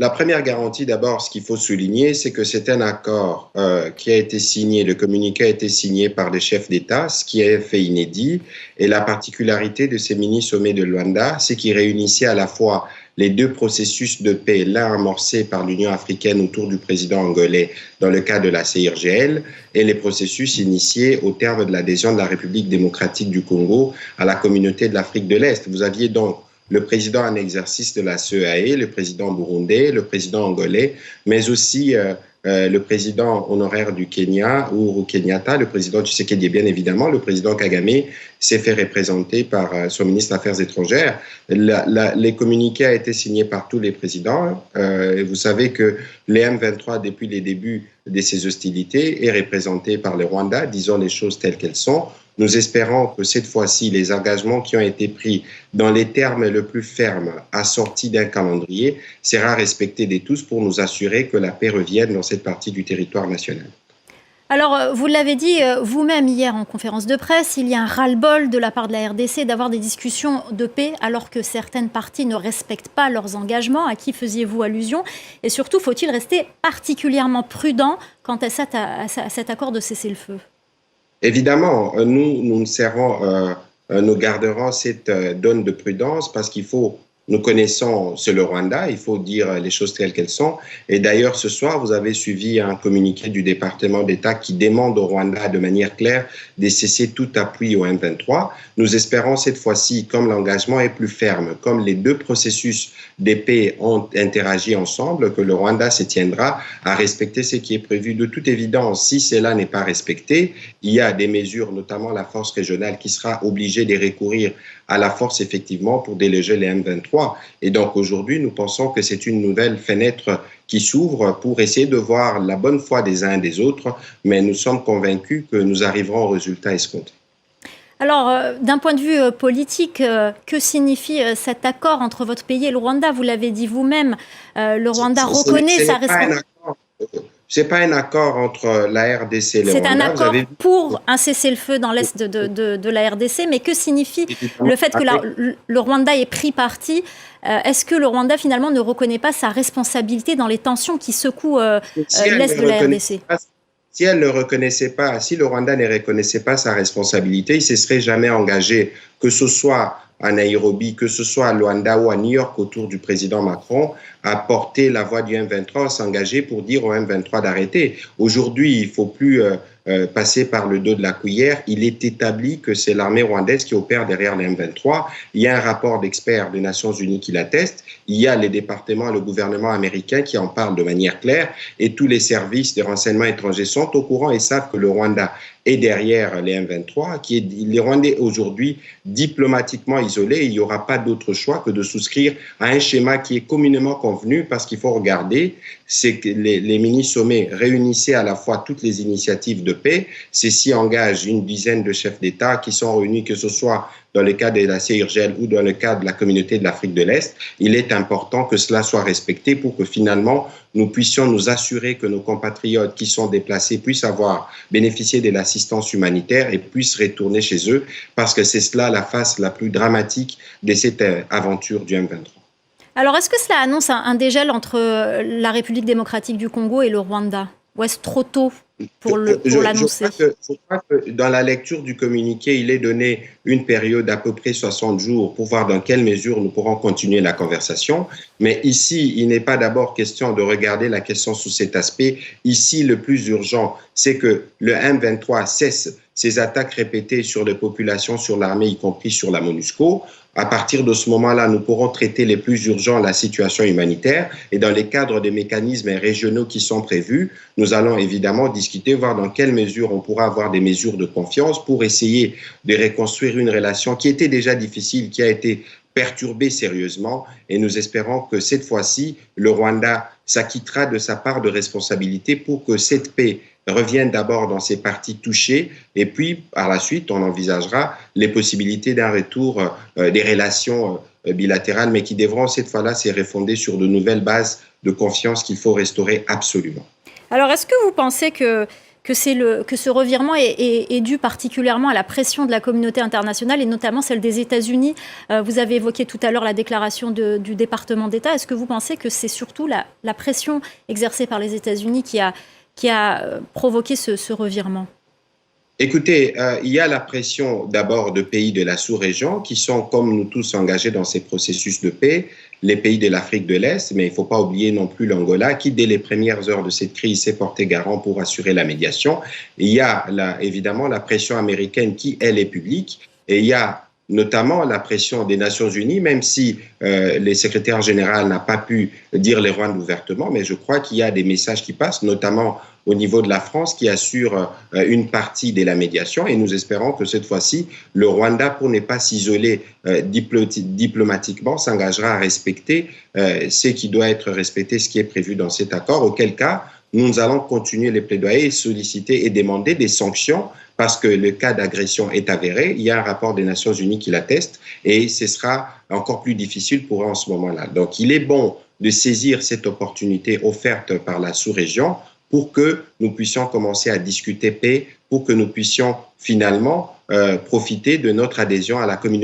la première garantie, d'abord, ce qu'il faut souligner, c'est que c'est un accord qui a été signé, le communiqué a été signé par les chefs d'État, ce qui est un fait inédit. Et la particularité de ces mini-sommets de Luanda, c'est qu'ils réunissaient à la fois les deux processus de paix, l'un amorcé par l'Union africaine autour du président angolais dans le cadre de la CIRGL, et les processus initiés au terme de l'adhésion de la République démocratique du Congo à la communauté de l'Afrique de l'Est. Vous aviez donc le président en exercice de la CEAE, le président burundais, le président angolais, mais aussi le président honoraire du Kenya, Uhuru Kenyatta, le président Tshisekedi, bien évidemment, le président Kagame s'est fait représenter par son ministre des Affaires étrangères. Les communiqués ont été signés par tous les présidents. Vous savez que les M23, depuis les débuts de ces hostilités, est représenté par le Rwanda, disons les choses telles qu'elles sont. Nous espérons que cette fois-ci, les engagements qui ont été pris dans les termes les plus fermes, assortis d'un calendrier, sera respecté de tous pour nous assurer que la paix revienne dans cette partie du territoire national. Alors, vous l'avez dit vous-même hier en conférence de presse, il y a un ras-le-bol de la part de la RDC d'avoir des discussions de paix alors que certaines parties ne respectent pas leurs engagements. À qui faisiez-vous allusion? Et surtout, faut-il rester particulièrement prudent quant à cet accord de cessez-le-feu? Évidemment, nous garderons cette donne de prudence parce qu'il faut, nous connaissons, c'est le Rwanda, il faut dire les choses telles qu'elles sont. Et d'ailleurs, ce soir, vous avez suivi un communiqué du département d'État qui demande au Rwanda de manière claire de cesser tout appui au M23. Nous espérons cette fois-ci, comme l'engagement est plus ferme, comme les deux processus de paix ont interagi ensemble, que le Rwanda se tiendra à respecter ce qui est prévu. De toute évidence, si cela n'est pas respecté, il y a des mesures, notamment la force régionale, qui sera obligée de recourir à la force effectivement pour déloger les M23. Et donc aujourd'hui, nous pensons que c'est une nouvelle fenêtre qui s'ouvre pour essayer de voir la bonne foi des uns et des autres, mais nous sommes convaincus que nous arriverons au résultat escompté. Alors, d'un point de vue politique, que signifie cet accord entre votre pays et le Rwanda? Vous l'avez dit vous-même, le Rwanda reconnaît sa responsabilité. Ce n'est pas un accord entre la RDC et le Rwanda. C'est un accord pour un cessez-le-feu dans l'est de la RDC, mais que signifie le fait que le Rwanda ait pris parti? Est-ce que le Rwanda, finalement, ne reconnaît pas sa responsabilité dans les tensions qui secouent l'est de la RDC? Si elle ne reconnaissait pas, si le Rwanda ne reconnaissait pas sa responsabilité, il ne se serait jamais engagé, que ce soit à Nairobi, que ce soit à Luanda ou à New York autour du président Macron, à porter la voix du M23, à s'engager pour dire au M23 d'arrêter. Aujourd'hui, il ne faut plus passer par le dos de la cuillère. Il est établi que c'est l'armée rwandaise qui opère derrière le M23. Il y a un rapport d'experts des Nations Unies qui l'atteste. Il y a les départements, le gouvernement américain qui en parle de manière claire et tous les services de renseignement étrangers sont au courant et savent que le Rwanda est derrière les M23, les Rwandais aujourd'hui diplomatiquement isolés. Il n'y aura pas d'autre choix que de souscrire à un schéma qui est communément convenu parce qu'il faut regarder, c'est que les mini-sommets réunissaient à la fois toutes les initiatives de paix. Ceci engage une dizaine de chefs d'État qui sont réunis, que ce soit dans le cadre de la CIRGL ou dans le cadre de la communauté de l'Afrique de l'Est. Il est important que cela soit respecté pour que finalement nous puissions nous assurer que nos compatriotes qui sont déplacés puissent bénéficier de l'assistance humanitaire et puissent retourner chez eux, parce que c'est cela la face la plus dramatique de cette aventure du M23. Alors, est-ce que cela annonce un dégel entre la République démocratique du Congo et le Rwanda? Ou est-ce trop tôt pour l'annoncer? Je crois que dans la lecture du communiqué, il est donné une période d'à peu près 60 jours pour voir dans quelle mesure nous pourrons continuer la conversation. Mais ici, il n'est pas d'abord question de regarder la question sous cet aspect. Ici, le plus urgent, c'est que le M23 cesse ses attaques répétées sur les populations, sur l'armée, y compris sur la MONUSCO. À partir de ce moment-là, nous pourrons traiter les plus urgents la situation humanitaire et dans les cadres des mécanismes régionaux qui sont prévus, nous allons évidemment discuter, voir dans quelle mesure on pourra avoir des mesures de confiance pour essayer de reconstruire une relation qui était déjà difficile, qui a été perturbée sérieusement et nous espérons que cette fois-ci, le Rwanda s'acquittera de sa part de responsabilité pour que cette paix revienne d'abord dans ces parties touchées et puis par la suite on envisagera les possibilités d'un retour des relations bilatérales mais qui devront cette fois-là se refonder sur de nouvelles bases de confiance qu'il faut restaurer absolument. Alors est-ce que vous pensez que que ce revirement est dû particulièrement à la pression de la communauté internationale et notamment celle des États-Unis. Vous avez évoqué tout à l'heure la déclaration du département d'État. Est-ce que vous pensez que c'est surtout la pression exercée par les États-Unis qui a provoqué ce revirement ? Écoutez, il y a la pression d'abord de pays de la sous-région qui sont, comme nous tous, engagés dans ces processus de paix, les pays de l'Afrique de l'Est, mais il ne faut pas oublier non plus l'Angola qui, dès les premières heures de cette crise, s'est porté garant pour assurer la médiation. Il y a évidemment la pression américaine qui, elle, est publique, et il y a notamment la pression des Nations Unies, même si le secrétaire général n'a pas pu dire les Rwandais ouvertement, mais je crois qu'il y a des messages qui passent, notamment au niveau de la France qui assure une partie de la médiation et nous espérons que cette fois-ci, le Rwanda, pour ne pas s'isoler diplomatiquement, s'engagera à respecter ce qui doit être respecté, ce qui est prévu dans cet accord, auquel cas nous allons continuer les plaidoyers, solliciter et demander des sanctions parce que le cas d'agression est avéré. Il y a un rapport des Nations Unies qui l'atteste et ce sera encore plus difficile pour eux en ce moment-là. Donc il est bon de saisir cette opportunité offerte par la sous-région pour que nous puissions commencer à discuter paix, pour que nous puissions finalement profiter de notre adhésion à la communauté